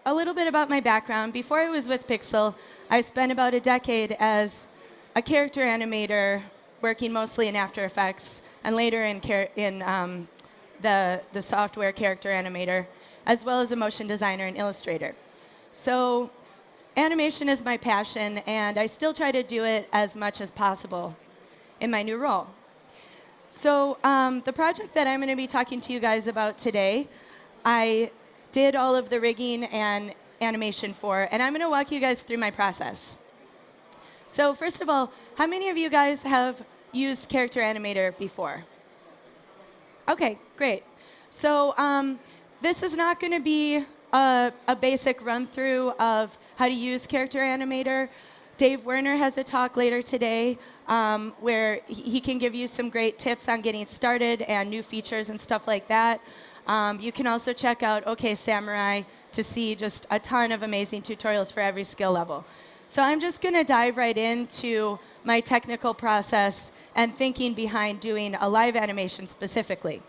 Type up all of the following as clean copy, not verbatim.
a little bit about my background. Before I was with Pixel, I spent about a decade as a character animator, working mostly in After Effects, and later in the software Character Animator, as well as a motion designer and illustrator. So animation is my passion, and I still try to do it as much as possible in my new role. So the project that I'm going to be talking to you guys about today, I did all of the rigging and animation for, and I'm going to walk you guys through my process. So first of all, how many of you guys have used Character Animator before? OK, great. So this is not going to be a basic run-through of how to use Character Animator. Dave Werner has a talk later today where he can give you some great tips on getting started and new features and stuff like that. You can also check out OK Samurai to see just a ton of amazing tutorials for every skill level. So I'm just going to dive right into my technical process and thinking behind doing a live animation specifically.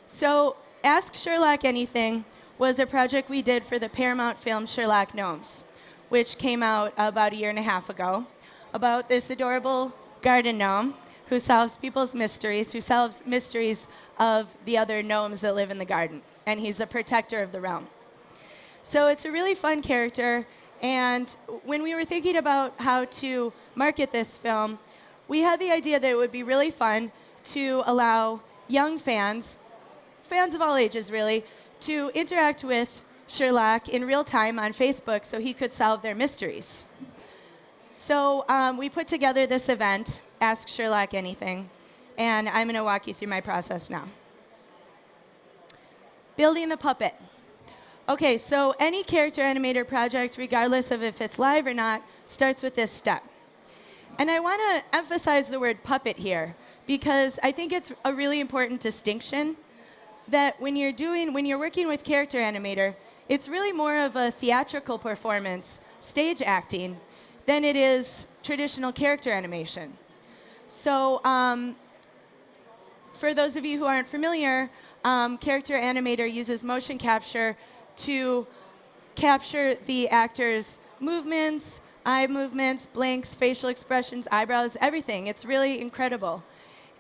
So Ask Sherlock Anything was a project we did for the Paramount film Sherlock Gnomes, which came out about 1.5 years ago, about this adorable garden gnome who solves people's mysteries, who solves mysteries of the other gnomes that live in the garden. And he's a protector of the realm. So it's a really fun character. And when we were thinking about how to market this film, we had the idea that it would be really fun to allow young fans of all ages really, to interact with Sherlock in real time on Facebook so he could solve their mysteries. So we put together this event, Ask Sherlock Anything, and I'm going to walk you through my process now. Building the puppet. OK, so any Character Animator project, regardless of if it's live or not, starts with this step. And I want to emphasize the word puppet here, because I think it's a really important distinction that when you're working with Character Animator, it's really more of a theatrical performance, stage acting, than it is traditional character animation. So for those of you who aren't familiar, Character Animator uses motion capture to capture the actor's movements, eye movements, blinks, facial expressions, eyebrows, everything. It's really incredible.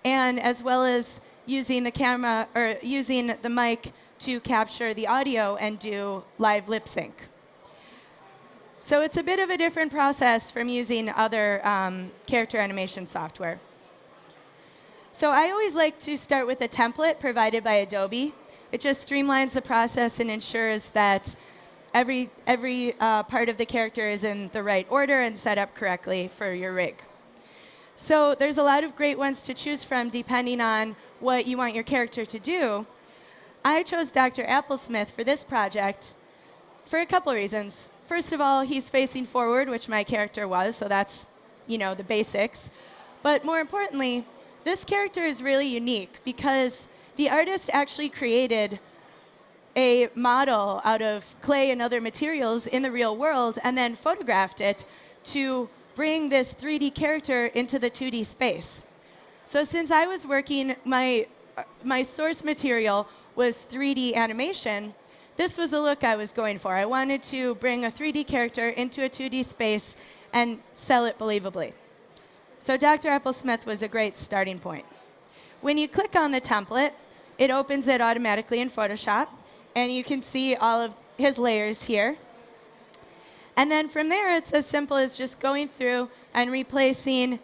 And as well as using the camera or using the mic to capture the audio and do live lip sync. So it's a bit of a different process from using other character animation software. So I always like to start with a template provided by Adobe. It just streamlines the process and ensures that every part of the character is in the right order and set up correctly for your rig. So there's a lot of great ones to choose from depending on what you want your character to do. I chose Dr. Applesmith for this project for a couple reasons. First of all, he's facing forward, which my character was, so that's the basics. But more importantly, this character is really unique because the artist actually created a model out of clay and other materials in the real world and then photographed it to bring this 3D character into the 2D space. So since I was working, my source material was 3D animation, this was the look I was going for. I wanted to bring a 3D character into a 2D space and sell it believably. So Dr. Applesmith was a great starting point. When you click on the template, it opens it automatically in Photoshop, and you can see all of his layers here. And then from there, it's as simple as just going through and replacing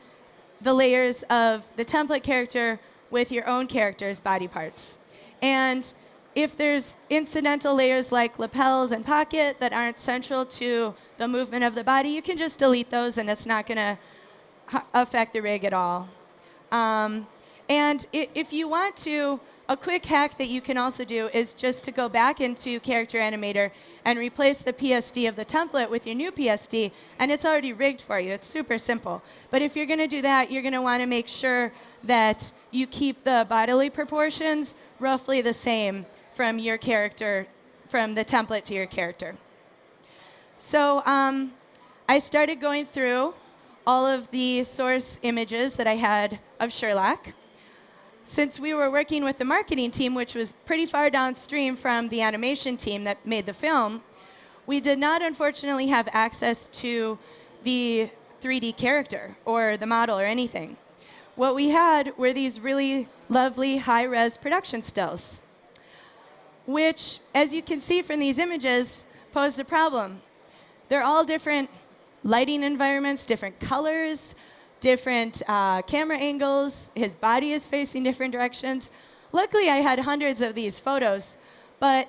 the layers of the template character with your own character's body parts. And if there's incidental layers like lapels and pocket that aren't central to the movement of the body, you can just delete those, and it's not going to affect the rig at all. And if you want to, a quick hack that you can also do is just to go back into Character Animator and replace the PSD of the template with your new PSD, and it's already rigged for you. It's super simple. But if you're going to do that, you're going to want to make sure that you keep the bodily proportions roughly the same from your character, from the template to your character. So I started going through all of the source images that I had of Sherlock. since we were working with the marketing team, which was pretty far downstream from the animation team that made the film, we did not unfortunately have access to the 3D character or the model or anything. What we had were these really lovely high-res production stills, which, as you can see from these images, posed a problem. They're all different lighting environments, different colors, different camera angles. His body is facing different directions. Luckily, I had hundreds of these photos, but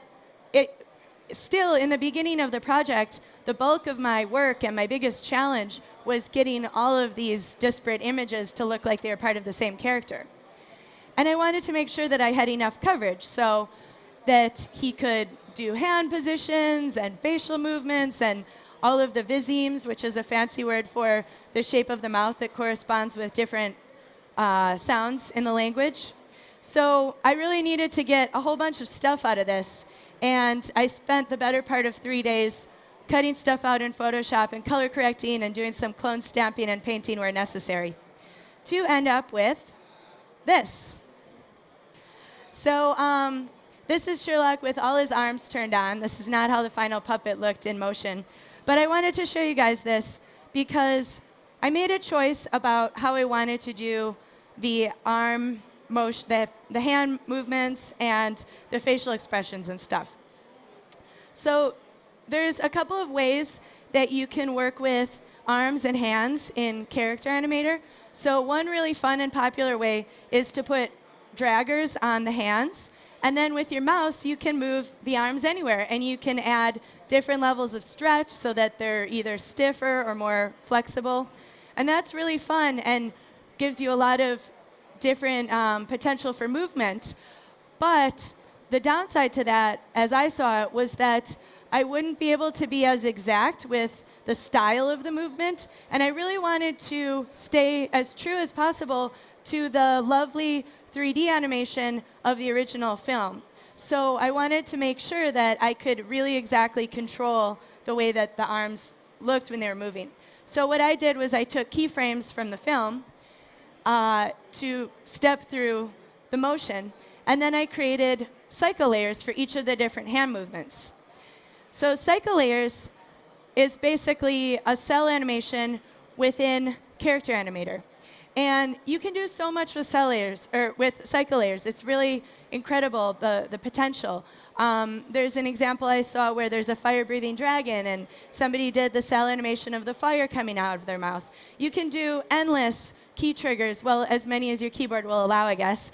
still, in the beginning of the project, the bulk of my work and my biggest challenge was getting all of these disparate images to look like they were part of the same character. And I wanted to make sure that I had enough coverage so that he could do hand positions and facial movements and all of the visemes, which is a fancy word for the shape of the mouth that corresponds with different sounds in the language. So I really needed to get a whole bunch of stuff out of this. And I spent the better part of 3 days cutting stuff out in Photoshop and color correcting and doing some clone stamping and painting where necessary to end up with this. So this is Sherlock with all his arms turned on. This is not how the final puppet looked in motion. But I wanted to show you guys this because I made a choice about how I wanted to do the arm motion, the hand movements, and the facial expressions and stuff. So there's a couple of ways that you can work with arms and hands in Character Animator. So one really fun and popular way is to put draggers on the hands. And then with your mouse, you can move the arms anywhere. And you can add different levels of stretch so that they're either stiffer or more flexible. And that's really fun and gives you a lot of different potential for movement. But the downside to that, as I saw it, was that I wouldn't be able to be as exact with the style of the movement. And I really wanted to stay as true as possible to the lovely 3D animation of the original film. So I wanted to make sure that I could really exactly control the way that the arms looked when they were moving. So what I did was I took keyframes from the film to step through the motion. And then I created cycle layers for each of the different hand movements. So cycle layers is basically a cell animation within Character Animator. And you can do so much with cell layers, or with cycle layers. It's really incredible, the potential. There's an example I saw where there's a fire-breathing dragon, and somebody did the cell animation of the fire coming out of their mouth. You can do endless key triggers, well, as many as your keyboard will allow, I guess,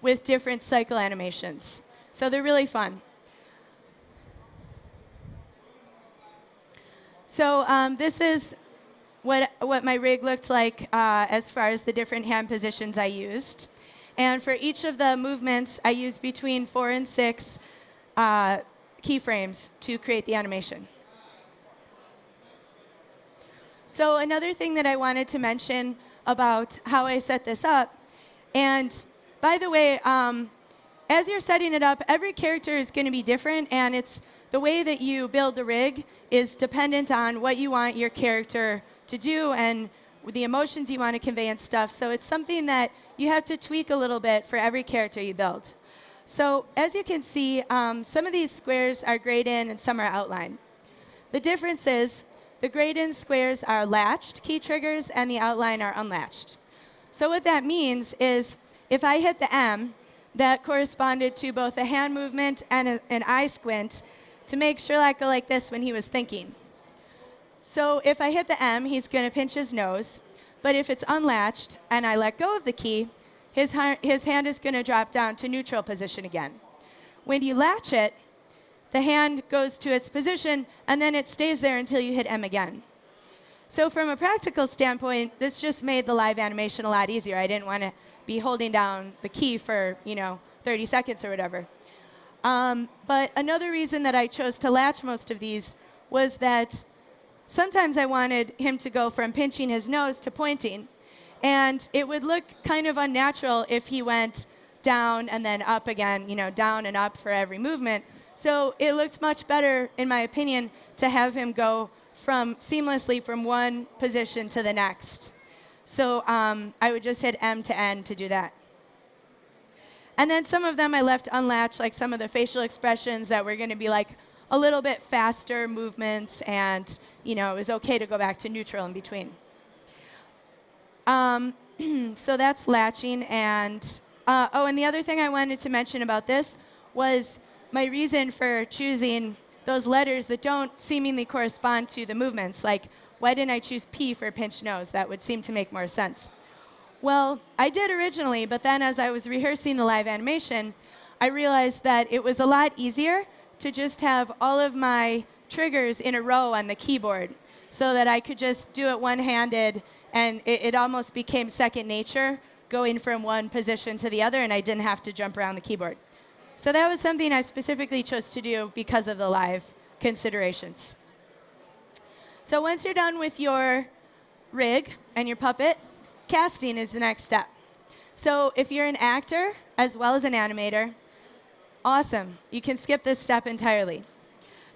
with different cycle animations. So they're really fun. So this is what my rig looked like as far as the different hand positions I used. And for each of the movements, I used between 4 and 6 keyframes to create the animation. So another thing that I wanted to mention about how I set this up, and by the way, as you're setting it up, every character is going to be different, and it's the way that you build the rig is dependent on what you want your character to do and the emotions you want to convey and stuff. So it's something that you have to tweak a little bit for every character you build. So as you can see, some of these squares are grayed in and some are outlined. The difference is the grayed in squares are latched key triggers and the outline are unlatched. So what that means is if I hit the M, that corresponded to both a hand movement and an eye squint to make Sherlock go like this when he was thinking. So if I hit the M, he's going to pinch his nose. But if it's unlatched and I let go of the key, his hand is going to drop down to neutral position again. When you latch it, the hand goes to its position, and then it stays there until you hit M again. So from a practical standpoint, this just made the live animation a lot easier. I didn't want to be holding down the key for 30 seconds or whatever. But another reason that I chose to latch most of these was that sometimes I wanted him to go from pinching his nose to pointing. And it would look kind of unnatural if he went down and then up again, down and up for every movement. So it looked much better, in my opinion, to have him go seamlessly from one position to the next. So I would just hit M to N to do that. And then some of them I left unlatched, like some of the facial expressions that were going to be like a little bit faster movements, and it was okay to go back to neutral in between. So that's latching. And and the other thing I wanted to mention about this was my reason for choosing those letters that don't seemingly correspond to the movements. Like, why didn't I choose P for pinched nose? That would seem to make more sense. Well, I did originally, but then as I was rehearsing the live animation, I realized that it was a lot easier to just have all of my triggers in a row on the keyboard so that I could just do it one-handed, and it almost became second nature going from one position to the other, and I didn't have to jump around the keyboard. So that was something I specifically chose to do because of the live considerations. So once you're done with your rig and your puppet, casting is the next step. So if you're an actor as well as an animator, awesome. You can skip this step entirely.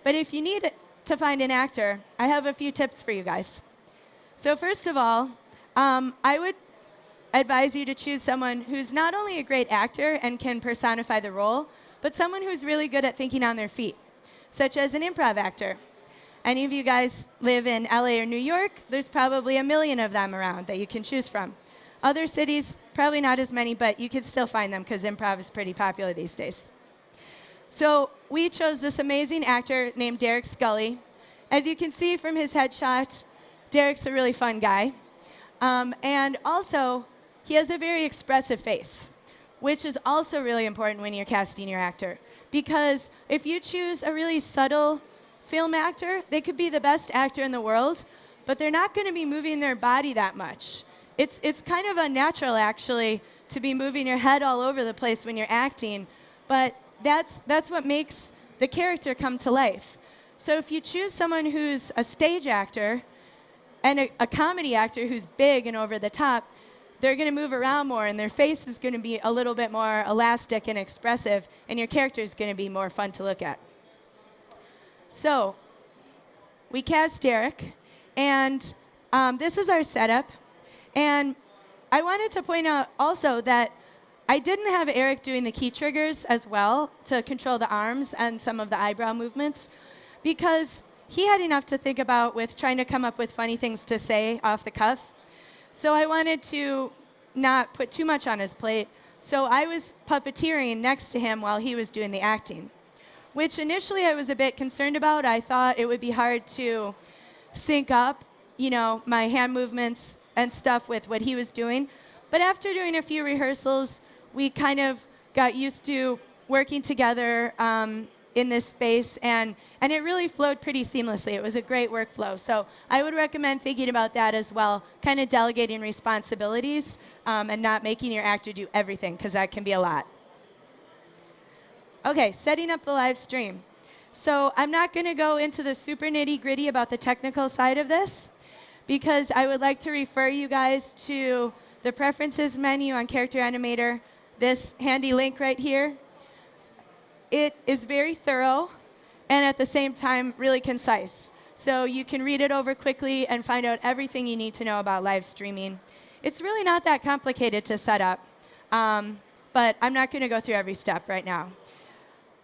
But if you need to find an actor, I have a few tips for you guys. So first of all, I would advise you to choose someone who's not only a great actor and can personify the role, but someone who's really good at thinking on their feet, such as an improv actor. Any of you guys live in LA or New York? There's probably 1 million of them around that you can choose from. Other cities, probably not as many, but you could still find them because improv is pretty popular these days. So we chose this amazing actor named Derek Scully. As you can see from his headshot, Derek's a really fun guy. And also, he has a very expressive face, which is also really important when you're casting your actor. Because if you choose a really subtle film actor, they could be the best actor in the world, but they're not going to be moving their body that much. It's kind of unnatural, actually, to be moving your head all over the place when you're acting, but that's what makes the character come to life. So if you choose someone who's a stage actor and a comedy actor who's big and over the top, they're going to move around more, and their face is going to be a little bit more elastic and expressive, and your character is going to be more fun to look at. So we cast Derek, and this is our setup. And I wanted to point out also that I didn't have Eric doing the key triggers as well to control the arms and some of the eyebrow movements, because he had enough to think about with trying to come up with funny things to say off the cuff. So I wanted to not put too much on his plate. So I was puppeteering next to him while he was doing the acting, which initially I was a bit concerned about. I thought it would be hard to sync up, my hand movements and stuff with what he was doing. But after doing a few rehearsals, we kind of got used to working together in this space, and it really flowed pretty seamlessly. It was a great workflow. So I would recommend thinking about that as well, kind of delegating responsibilities and not making your actor do everything, because that can be a lot. Okay, setting up the live stream. So I'm not going to go into the super nitty-gritty about the technical side of this, because I would like to refer you guys to the Preferences menu on Character Animator, this handy link right here. It is very thorough and at the same time really concise. So you can read it over quickly and find out everything you need to know about live streaming. It's really not that complicated to set up, but I'm not going to go through every step right now.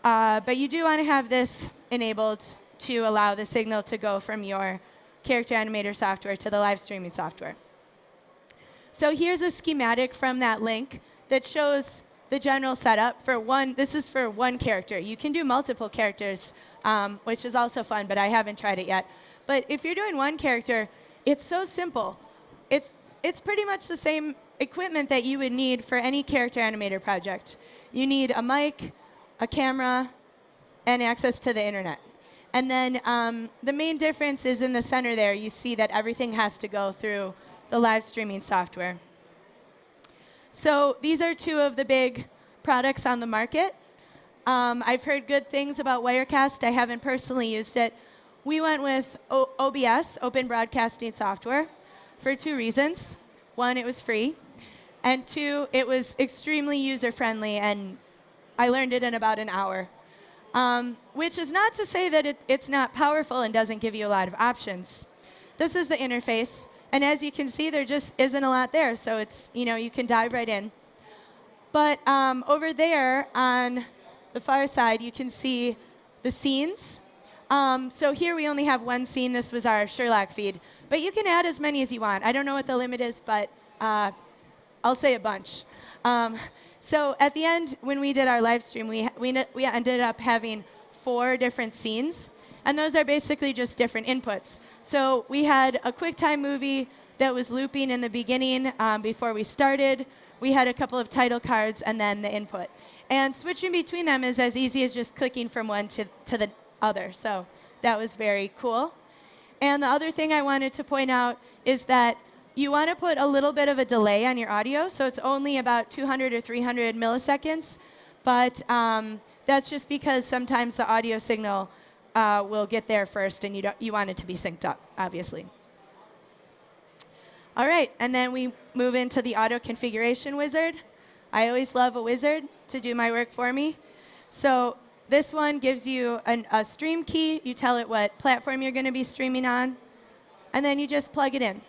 But you do want to have this enabled to allow the signal to go from your Character Animator software to the live streaming software. So here's a schematic from that link that shows the general setup for one. This is for one character. You can do multiple characters, which is also fun, but I haven't tried it yet. But if you're doing one character, it's so simple. It's pretty much the same equipment that you would need for any Character Animator project. You need a mic, a camera, and access to the internet. And then the main difference is in the center there. You see that everything has to go through the live streaming software. So these are two of the big products on the market. I've heard good things about Wirecast. I haven't personally used it. We went with OBS, Open Broadcasting Software, for two reasons. One, it was free. And two, it was extremely user-friendly, and I learned it in about an hour. Which is not to say that it's not powerful and doesn't give you a lot of options. This is the interface. And as you can see, there just isn't a lot there. So it's, you can dive right in. But over there on the far side, you can see the scenes. So here we only have one scene. This was our Sherlock feed. But you can add as many as you want. I don't know what the limit is, but I'll say a bunch. So at the end, when we did our live stream, we ended up having 4 different scenes. And those are basically just different inputs. So we had a QuickTime movie that was looping in the beginning before we started. We had a couple of title cards and then the input. And switching between them is as easy as just clicking from one to the other. So that was very cool. And the other thing I wanted to point out is that you want to put a little bit of a delay on your audio. So it's only about 200 or 300 milliseconds. But that's just because sometimes the audio signal will get there first, and you want it to be synced up, obviously. All right, and then we move into the auto configuration wizard. I always love a wizard to do my work for me. So this one gives you a stream key. You tell it what platform you're going to be streaming on, and then you just plug it in.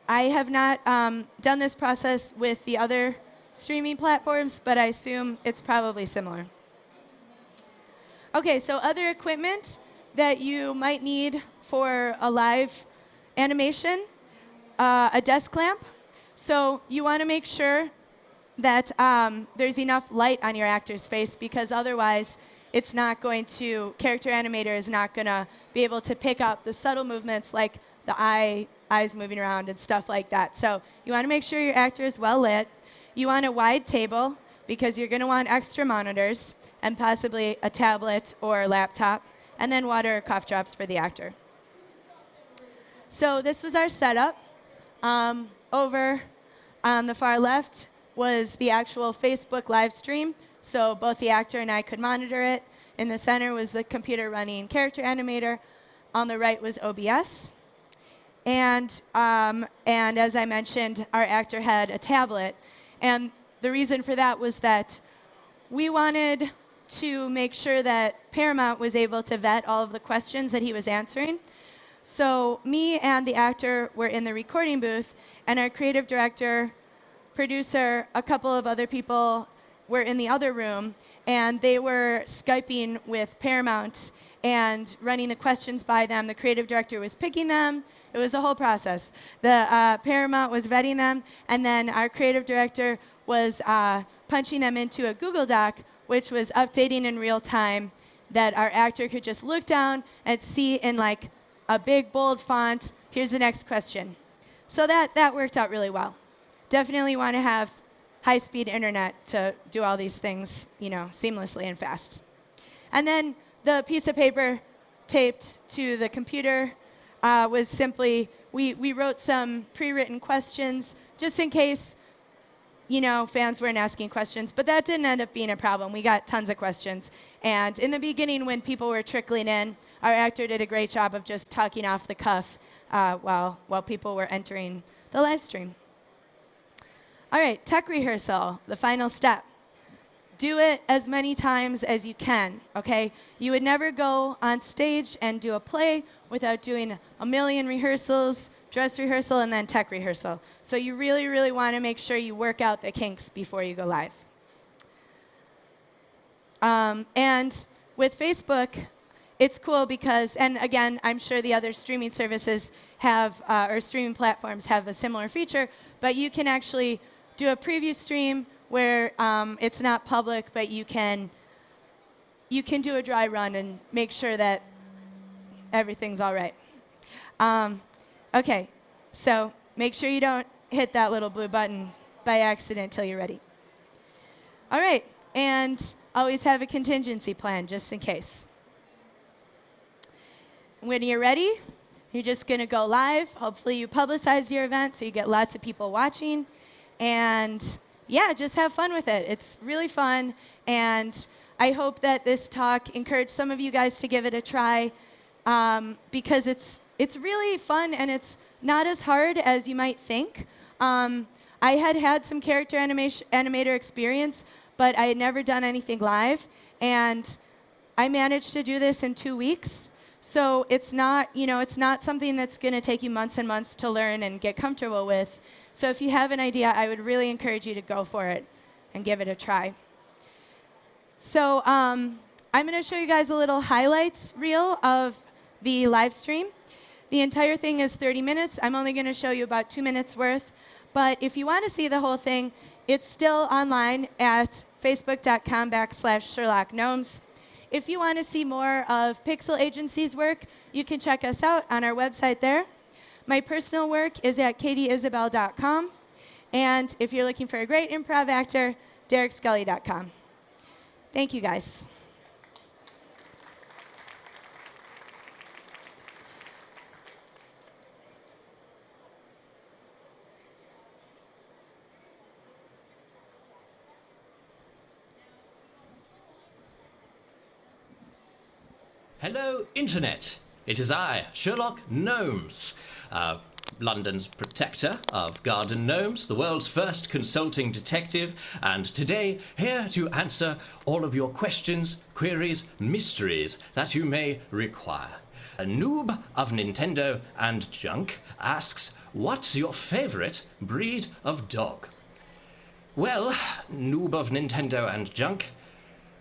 I have not done this process with the other streaming platforms, but I assume it's probably similar. OK, so other equipment that you might need for a live animation. A desk lamp. So you want to make sure that there's enough light on your actor's face, because otherwise it's not going to, Character Animator is not going to be able to pick up the subtle movements like the eyes moving around and stuff like that. So you want to make sure your actor is well lit. You want a wide table, because you're going to want extra monitors and possibly a tablet or a laptop, and then water or cough drops for the actor. So this was our setup. Over on the far left was the actual Facebook live stream, so both the actor and I could monitor it. In the center was the computer running Character Animator. On the right was OBS. And as I mentioned, our actor had a tablet. And the reason for that was that we wanted to make sure that Paramount was able to vet all of the questions that he was answering. So me and the actor were in the recording booth, and our creative director, producer, a couple of other people were in the other room, and they were Skyping with Paramount and running the questions by them. The creative director was picking them. It was a whole process. The Paramount was vetting them, and then our creative director was punching them into a Google Doc, which was updating in real time, that our actor could just look down and see in like a big, bold font, here's the next question. So that worked out really well. Definitely want to have high-speed internet to do all these things, seamlessly and fast. And then the piece of paper taped to the computer was simply, we wrote some pre-written questions just in case, fans weren't asking questions. But that didn't end up being a problem. We got tons of questions. And in the beginning, when people were trickling in, our actor did a great job of just talking off the cuff while people were entering the live stream. All right, tech rehearsal, the final step. Do it as many times as you can, OK? You would never go on stage and do a play without doing a million rehearsals, dress rehearsal, and then tech rehearsal. So you really, really want to make sure you work out the kinks before you go live. And with Facebook, it's cool because, and again, I'm sure the other streaming services have, or streaming platforms have a similar feature, but you can actually do a preview stream where it's not public, but you can do a dry run and make sure that everything's all right. OK, so make sure you don't hit that little blue button by accident until you're ready. All right, and always have a contingency plan just in case. When you're ready, you're just going to go live. Hopefully you publicize your event so you get lots of people watching. And yeah, just have fun with it. It's really fun. And I hope that this talk encouraged some of you guys to give it a try, because it's really fun and it's not as hard as you might think. I had some character animator experience, but I had never done anything live. And I managed to do this in 2 weeks. So it's not, it's not something that's going to take you months and months to learn and get comfortable with. So if you have an idea, I would really encourage you to go for it. and give it a try. So I'm going to show you guys a little highlights reel of the live stream. The entire thing is 30 minutes. I'm only going to show you about 2 minutes worth. But if you want to see the whole thing, it's still online at facebook.com/Sherlock Gnomes. If you want to see more of Pixel Agency's work, you can check us out on our website there. My personal work is at katieisabel.com. And if you're looking for a great improv actor, DerekScully.com. Thank you, guys. Hello, Internet. It is I, Sherlock Gnomes, London's protector of garden gnomes, the world's first consulting detective, and today here to answer all of your questions, queries, mysteries that you may require. A noob of Nintendo and junk asks, what's your favorite breed of dog? Well, noob of Nintendo and junk,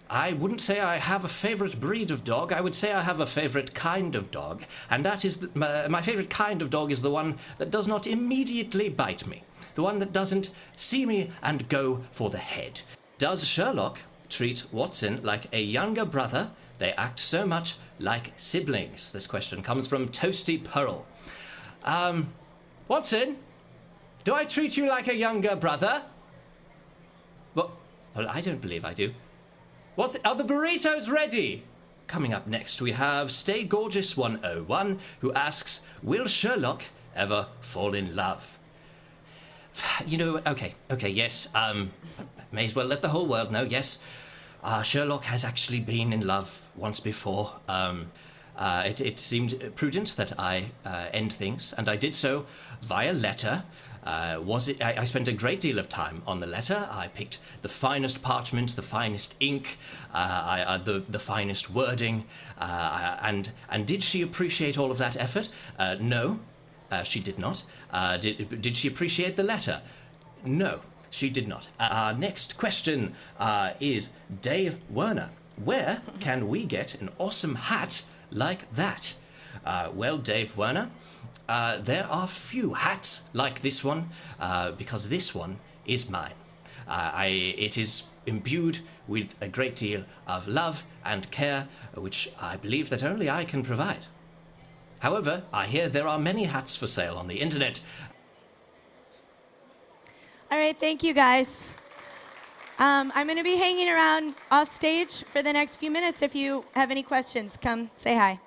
I wouldn't say I have a favorite breed of dog. I would say I have a favorite kind of dog, and that is my favorite kind of dog is the one that does not immediately bite me, the one that doesn't see me and go for the head. Does Sherlock treat Watson like a younger brother? They act so much like siblings. This question comes from Toasty Pearl. Watson, do I treat you like a younger brother? Well, I don't believe I do. Are the burritos ready? Coming up next, we have Stay Gorgeous 101, who asks, will Sherlock ever fall in love? You know, okay, yes, may as well let the whole world know, yes. Sherlock has actually been in love once before. It seemed prudent that I end things, and I did so via letter. I spent a great deal of time on the letter. I picked the finest parchment, the finest ink, the finest wording, and did she appreciate all of that effort? No, she did not. Did she appreciate the letter? No, she did not. Our next question is Dave Werner. Where can we get an awesome hat like that? Well, Dave Werner, there are few hats like this one, because this one is mine. It is imbued with a great deal of love and care, which I believe that only I can provide. However, I hear there are many hats for sale on the internet. All right, thank you, guys. I'm going to be hanging around off stage for the next few minutes. If you have any questions, come say hi.